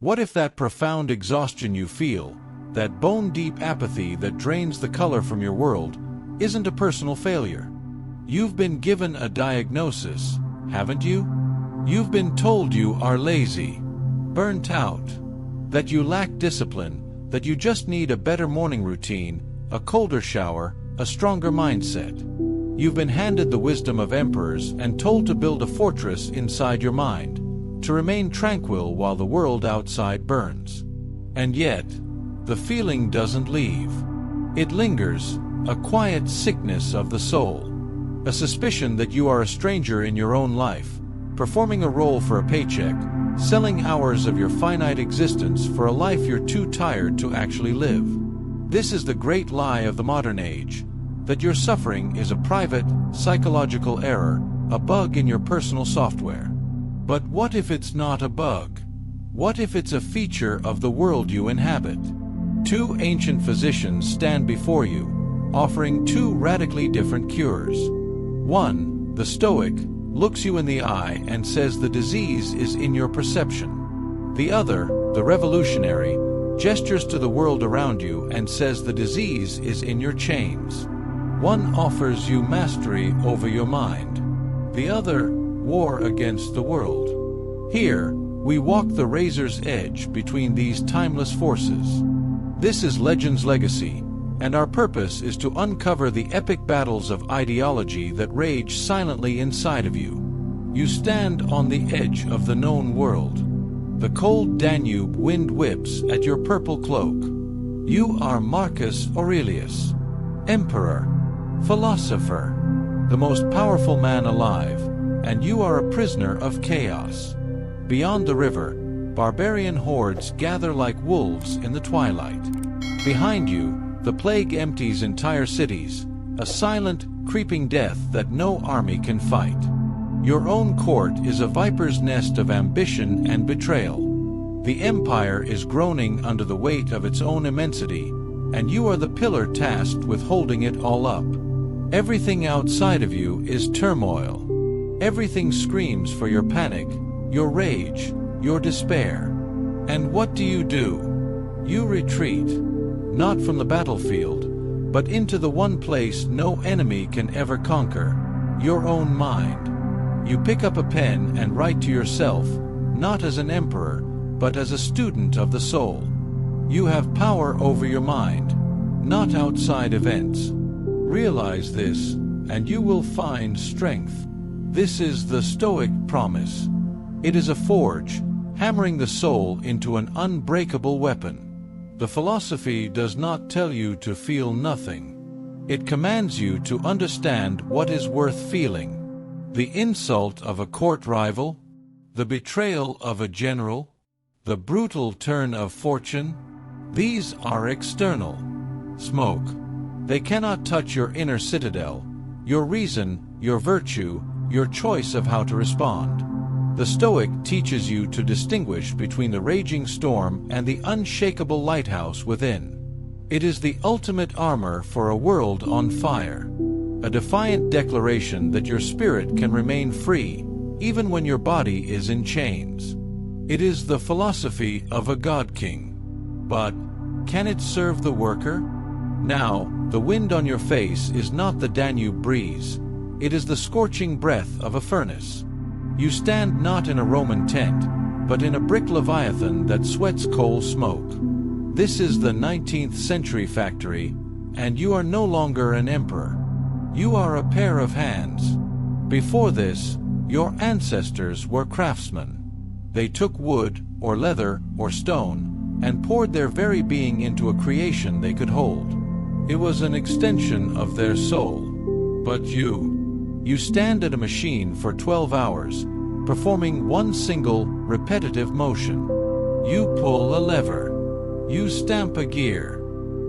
What if that profound exhaustion you feel, that bone-deep apathy that drains the color from your world, isn't a personal failure? You've been given a diagnosis, haven't you? You've been told you are lazy, burnt out, that you lack discipline, that you just need a better morning routine, a colder shower, a stronger mindset. You've been handed the wisdom of emperors and told to build a fortress inside your mind, to remain tranquil while the world outside burns. And yet, the feeling doesn't leave. It lingers, a quiet sickness of the soul. A suspicion that you are a stranger in your own life, performing a role for a paycheck, selling hours of your finite existence for a life you're too tired to actually live. This is the great lie of the modern age, that your suffering is a private, psychological error, a bug in your personal software. But what if it's not a bug? What if it's a feature of the world you inhabit? Two ancient physicians stand before you, offering two radically different cures. One, the Stoic, looks you in the eye and says the disease is in your perception. The other, the revolutionary, gestures to the world around you and says the disease is in your chains. One offers you mastery over your mind. The other, war against the world. Here, we walk the razor's edge between these timeless forces. This is Legend's legacy, and our purpose is to uncover the epic battles of ideology that rage silently inside of you. You stand on the edge of the known world. The cold Danube wind whips at your purple cloak. You are Marcus Aurelius, emperor, philosopher, the most powerful man alive, and you are a prisoner of chaos. Beyond the river, barbarian hordes gather like wolves in the twilight. Behind you, the plague empties entire cities, a silent, creeping death that no army can fight. Your own court is a viper's nest of ambition and betrayal. The empire is groaning under the weight of its own immensity, and you are the pillar tasked with holding it all up. Everything outside of you is turmoil. Everything screams for your panic, your rage, your despair. And what do? You retreat, not from the battlefield, but into the one place no enemy can ever conquer, your own mind. You pick up a pen and write to yourself, not as an emperor, but as a student of the soul. You have power over your mind, not outside events. Realize this, and you will find strength. This is the Stoic promise. It is a forge, hammering the soul into an unbreakable weapon. The philosophy does not tell you to feel nothing. It commands you to understand what is worth feeling. The insult of a court rival, the betrayal of a general, the brutal turn of fortune, these are external. Smoke. They cannot touch your inner citadel, your reason, your virtue, your choice of how to respond. The Stoic teaches you to distinguish between the raging storm and the unshakable lighthouse within. It is the ultimate armor for a world on fire. A defiant declaration that your spirit can remain free, even when your body is in chains. It is the philosophy of a god-king. But, can it serve the worker? Now, the wind on your face is not the Danube breeze. It is the scorching breath of a furnace. You stand not in a Roman tent, but in a brick leviathan that sweats coal smoke. This is the 19th century factory, and you are no longer an emperor. You are a pair of hands. Before this, your ancestors were craftsmen. They took wood, or leather, or stone, and poured their very being into a creation they could hold. It was an extension of their soul. But you stand at a machine for 12 hours, performing one single, repetitive motion. You pull a lever. You stamp a gear.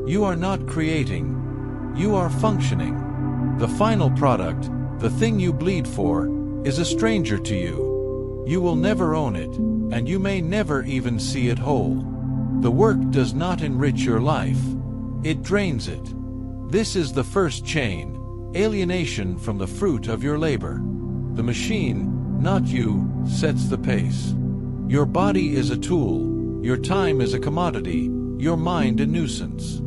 You are not creating. You are functioning. The final product, the thing you bleed for, is a stranger to you. You will never own it, and you may never even see it whole. The work does not enrich your life. It drains it. This is the first chain, alienation from the fruit of your labor. The machine, not you, sets the pace. Your body is a tool, Your time is a commodity, your mind a nuisance.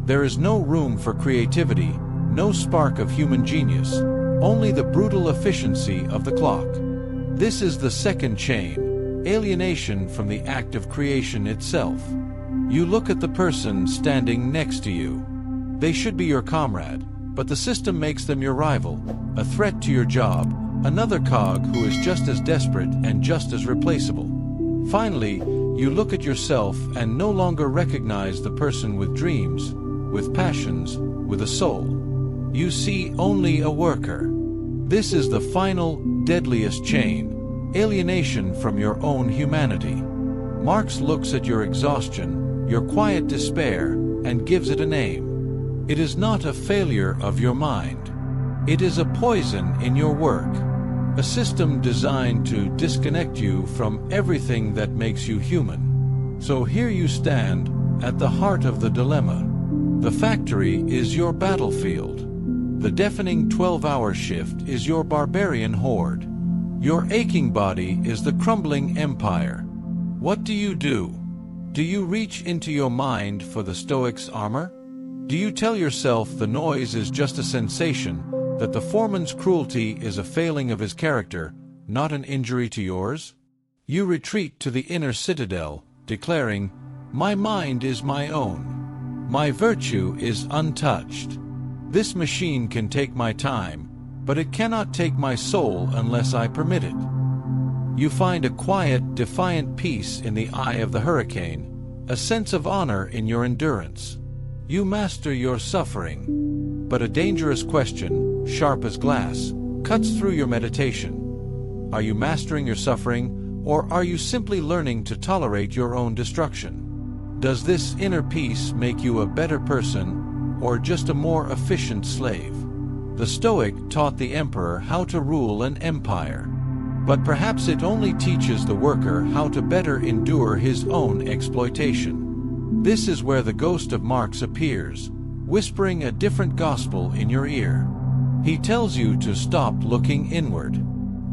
There is no room for creativity, no spark of human genius, only the brutal efficiency of the clock. This is the second chain, alienation from the act of creation itself. You look at the person standing next to you. They should be your comrade, but the system makes them your rival, a threat to your job, another cog who is just as desperate and just as replaceable. Finally, you look at yourself and no longer recognize the person with dreams, with passions, with a soul. You see only a worker. This is the final, deadliest chain, alienation from your own humanity. Marx looks at your exhaustion, your quiet despair, and gives it a name. It is not a failure of your mind. It is a poison in your work, a system designed to disconnect you from everything that makes you human. So here you stand, at the heart of the dilemma. The factory is your battlefield. The deafening 12-hour shift is your barbarian horde. Your aching body is the crumbling empire. What do you do? Do you reach into your mind for the Stoic's armor? Do you tell yourself the noise is just a sensation, that the foreman's cruelty is a failing of his character, not an injury to yours? You retreat to the inner citadel, declaring, "My mind is my own. My virtue is untouched. This machine can take my time, but it cannot take my soul unless I permit it." You find a quiet, defiant peace in the eye of the hurricane, a sense of honor in your endurance. You master your suffering. But a dangerous question, sharp as glass, cuts through your meditation. Are you mastering your suffering, or are you simply learning to tolerate your own destruction? Does this inner peace make you a better person, or just a more efficient slave? The Stoic taught the emperor how to rule an empire. But perhaps it only teaches the worker how to better endure his own exploitation. This is where the ghost of Marx appears, whispering a different gospel in your ear. He tells you to stop looking inward.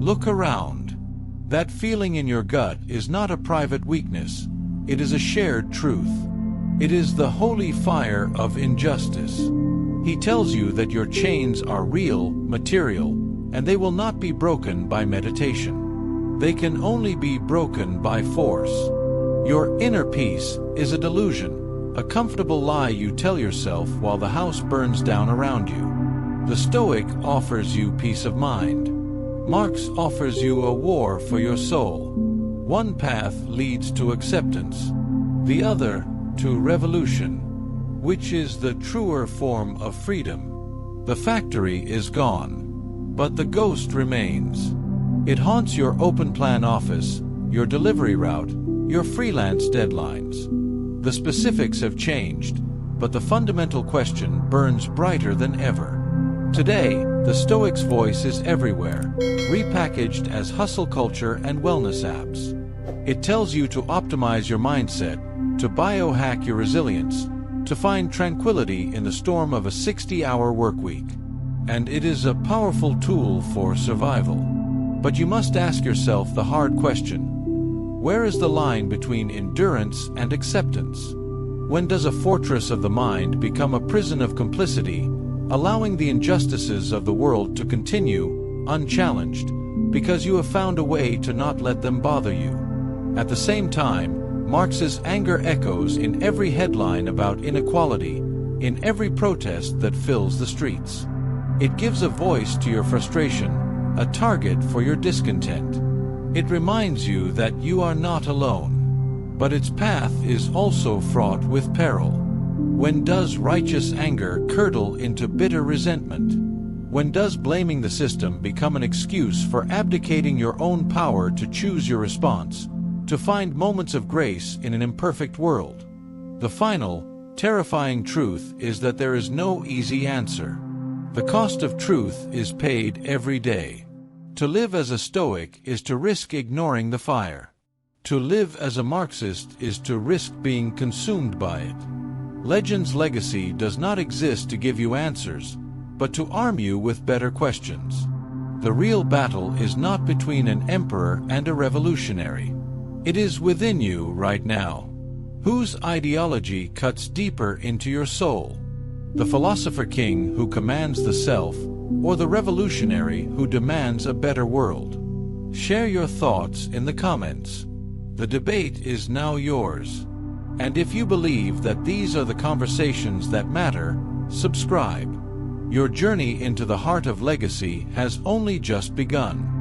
Look around. That feeling in your gut is not a private weakness. It is a shared truth. It is the holy fire of injustice. He tells you that your chains are real, material, and they will not be broken by meditation. They can only be broken by force. Your inner peace is a delusion, a comfortable lie you tell yourself while the house burns down around you. The Stoic offers you peace of mind. Marx offers you a war for your soul. One path leads to acceptance, the other to revolution. Which is the truer form of freedom? The factory is gone, but the ghost remains. It haunts your open plan office, your delivery route, your freelance deadlines. The specifics have changed, but the fundamental question burns brighter than ever. Today, the Stoic's voice is everywhere, repackaged as hustle culture and wellness apps. It tells you to optimize your mindset, to biohack your resilience, to find tranquility in the storm of a 60-hour workweek. And it is a powerful tool for survival. But you must ask yourself the hard question: where is the line between endurance and acceptance? When does a fortress of the mind become a prison of complicity, allowing the injustices of the world to continue, unchallenged, because you have found a way to not let them bother you? At the same time, Marx's anger echoes in every headline about inequality, in every protest that fills the streets. It gives a voice to your frustration, a target for your discontent. It reminds you that you are not alone. But its path is also fraught with peril. When does righteous anger curdle into bitter resentment? When does blaming the system become an excuse for abdicating your own power to choose your response, to find moments of grace in an imperfect world? The final, terrifying truth is that there is no easy answer. The cost of truth is paid every day. To live as a Stoic is to risk ignoring the fire. To live as a Marxist is to risk being consumed by it. Legend's legacy does not exist to give you answers, but to arm you with better questions. The real battle is not between an emperor and a revolutionary. It is within you right now. Whose ideology cuts deeper into your soul? The philosopher king who commands the self, or the revolutionary who demands a better world? Share your thoughts in the comments. The debate is now yours. And if you believe that these are the conversations that matter, subscribe. Your journey into the heart of legacy has only just begun.